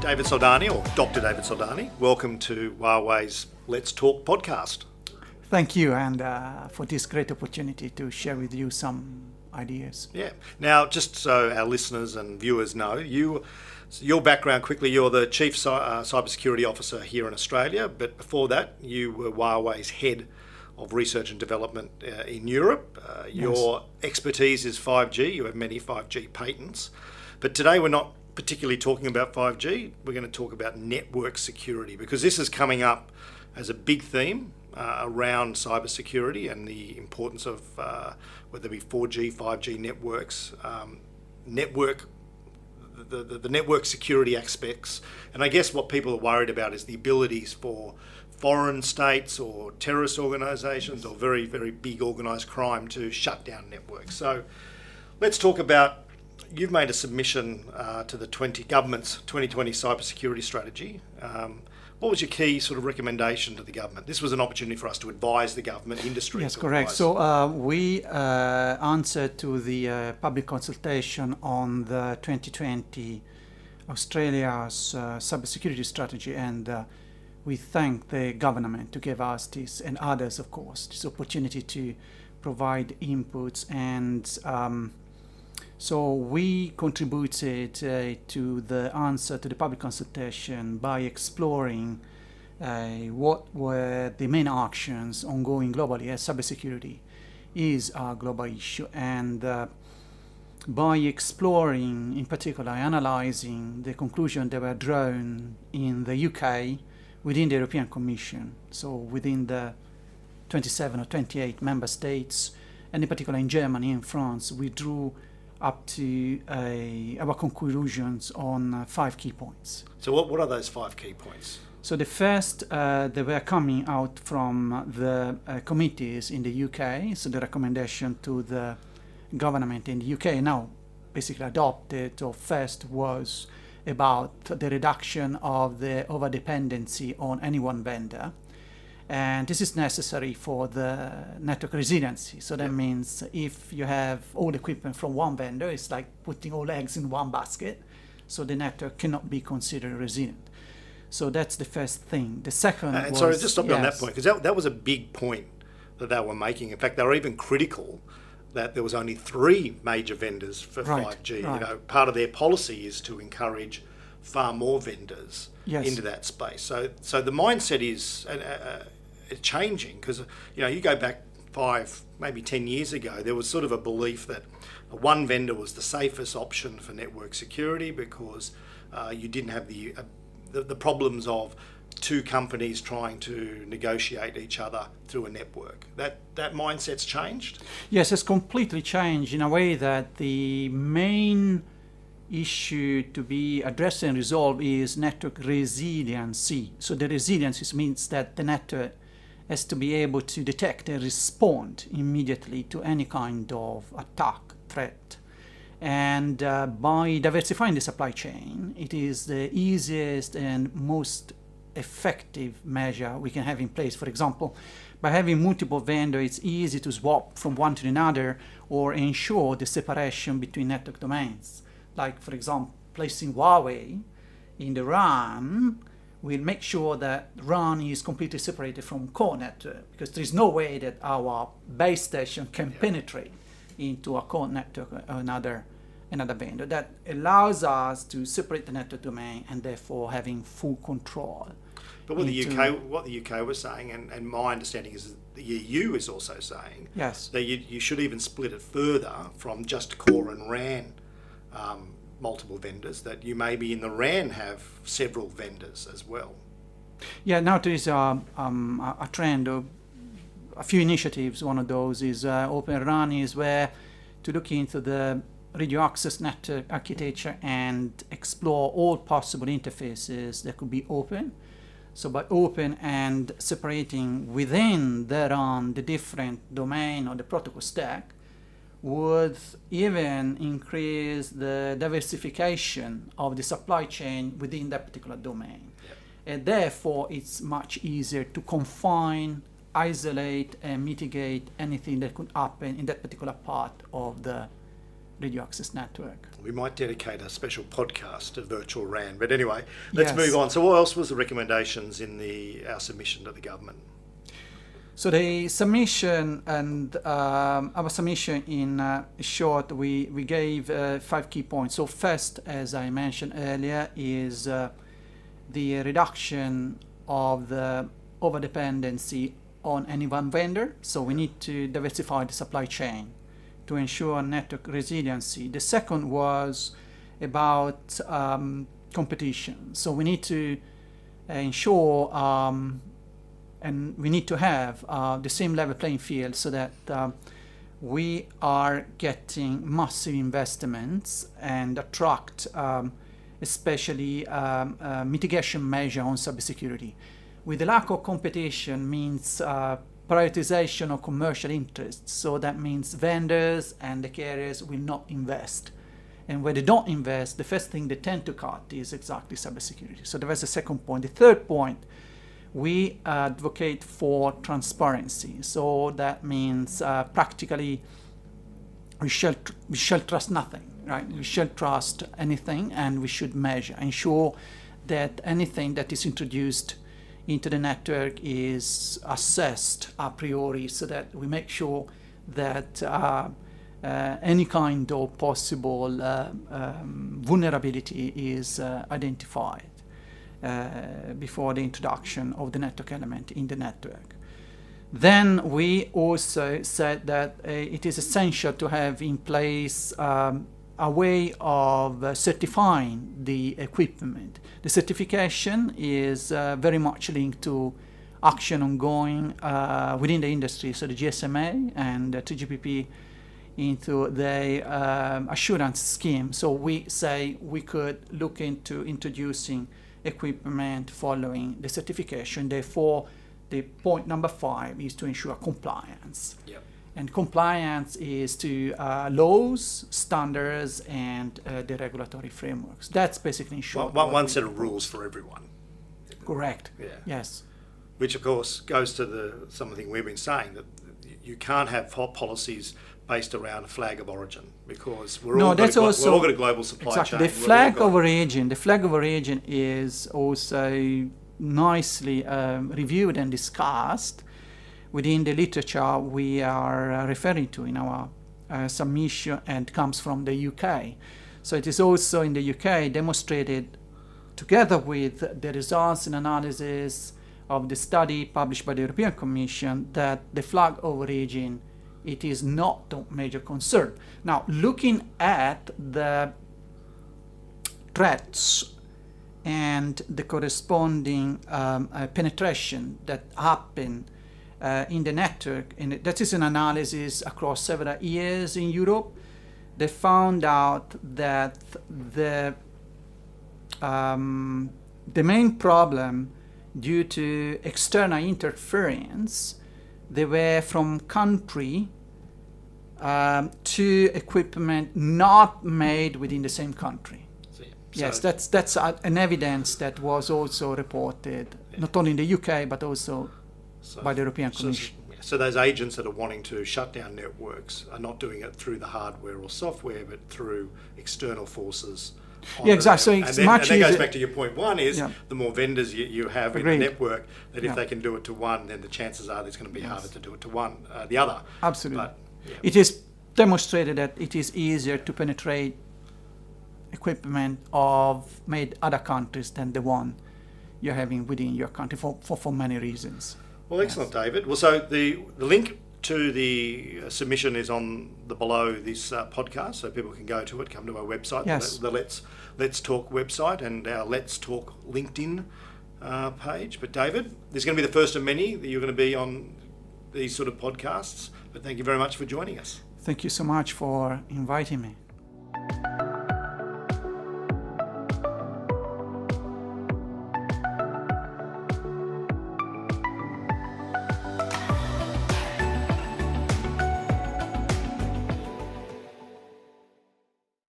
David Soldani, or Dr. David Soldani. Welcome to Huawei's Let's Talk podcast. Thank you, and for this great opportunity to share with you some ideas. Yeah. Now, just so our listeners and viewers know, your background quickly, you're the Chief Cybersecurity Officer here in Australia, but before that, you were Huawei's Head of Research and Development in Europe. Your expertise is 5G. You have many 5G patents. But today we're not particularly talking about 5G. We're going to talk about network security, because this is coming up as a big theme around cybersecurity and the importance of whether it be 4G, 5G networks, the network security aspects. And I guess what people are worried about is the abilities for foreign states or terrorist organisations or very, very big organised crime to shut down networks. So let's talk about, you've made a submission to the government's 2020 cybersecurity strategy. What was your key sort of recommendation to the government? This was an opportunity for us to advise the government, industry. Yes, correct. So we answered to the public consultation on the 2020 Australia's cybersecurity strategy, and we thank the government to give us this, and others, of course, this opportunity to provide inputs. And so we contributed to the answer to the public consultation by exploring what were the main actions ongoing globally, as cybersecurity is a global issue, and by exploring, in particular, analysing the conclusions that were drawn in the UK within the European Commission, so within the 27 or 28 member states, and in particular in Germany and France, we drew up to our conclusions on 5 key points. So what are those 5 key points? So the first, they were coming out from the committees in the UK, so the recommendation to the government in the UK now basically adopted, or first was about the reduction of the over-dependency on any one vendor. And this is necessary for the network resiliency. So that means if you have all equipment from one vendor, it's like putting all eggs in one basket. So the network cannot be considered resilient. So that's the first thing. The second and was... sorry, just stop you on that point, because that was a big point that they were making. In fact, they were even critical that there was only 3 major vendors for 5G. Right. You know, part of their policy is to encourage far more vendors into that space. So the mindset is changing, because you go back 5, maybe 10 years ago, there was sort of a belief that one vendor was the safest option for network security, because you didn't have the problems of 2 companies trying to negotiate each other through a network. That mindset's changed? Yes, it's completely changed in a way that the main issue to be addressed and resolved is network resiliency. So the resiliency means that the network has to be able to detect and respond immediately to any kind of attack, threat. And by diversifying the supply chain, it is the easiest and most effective measure we can have in place. For example, by having multiple vendors, it's easy to swap from one to another or ensure the separation between network domains. Like, for example, placing Huawei in the RAN will make sure that RAN is completely separated from core network, because there is no way that our base station can penetrate into a core network or another vendor. That allows us to separate the network domain and therefore having full control. But what the UK was saying, and my understanding is that the EU is also saying that you should even split it further from just core and RAN multiple vendors, that you maybe in the RAN have several vendors as well. Yeah, now there is a trend of a few initiatives. One of those is Open RAN, is where to look into the radio access network architecture and explore all possible interfaces that could be open. So by open and separating within the RAN the different domain or the protocol stack, would even increase the diversification of the supply chain within that particular domain. And therefore, it's much easier to confine, isolate, and mitigate anything that could happen in that particular part of the radio access network. We might dedicate a special podcast to virtual RAN. But anyway, let's Yes. move on. So what else was the recommendations in our submission to the government? So the submission and our submission in short, we gave 5 key points. So first, as I mentioned earlier, is the reduction of the overdependency on any one vendor. So we need to diversify the supply chain to ensure network resiliency. The second was about competition. So we need to ensure and we need to have the same level playing field so that we are getting massive investments and attract especially mitigation measure on cybersecurity. With the lack of competition means prioritization of commercial interests. So that means vendors and the carriers will not invest. And when they don't invest, the first thing they tend to cut is exactly cybersecurity. So that was the second point. The third point, we advocate for transparency. So that means practically we shall trust nothing, right? We shall trust anything, and we should measure, ensure that anything that is introduced into the network is assessed a priori, so that we make sure that any kind of possible vulnerability is identified before the introduction of the network element in the network. Then we also said that it is essential to have in place a way of certifying the equipment. The certification is very much linked to action ongoing within the industry, so the GSMA and 2GPP into the assurance scheme. So we say we could look into introducing equipment following the certification. Therefore, the point number 5 is to ensure compliance. Yep. And compliance is to laws, standards, and the regulatory frameworks. That's basically in short. One set of rules for everyone. Correct. Yeah. Yes. Which, of course, goes to something we've been saying, that you can't have policies based around a flag of origin, because we're all got a global supply exactly. chain. The flag of origin is also nicely reviewed and discussed within the literature we are referring to in our submission, and comes from the UK. So it is also in the UK demonstrated, together with the results and analysis of the study published by the European Commission, that the flag of origin, it is not a major concern. Now, looking at the threats and the corresponding penetration that happen in the network, and that is an analysis across several years in Europe, they found out that the main problem due to external interference, they were from country to equipment not made within the same country. Yes, that's an evidence that was also reported, not only in the UK, but also by the European Commission. So those agents that are wanting to shut down networks are not doing it through the hardware or software, but through external forces. Yeah, exactly. So it's much easier. And that goes back to your point one, is the more vendors you have in the network, that if they can do it to one, then the chances are it's going to be harder to do it to the other. Absolutely. But, it is demonstrated that it is easier to penetrate equipment of made other countries than the one you're having within your country for many reasons. Well, excellent, David. Well, so the link to the submission is on the below this podcast, so people can go to it, come to our website, the Let's Talk website, and our Let's Talk LinkedIn page. But David, this is going to be the first of many that you're going to be on these sort of podcasts. But thank you very much for joining us. Thank you so much for inviting me.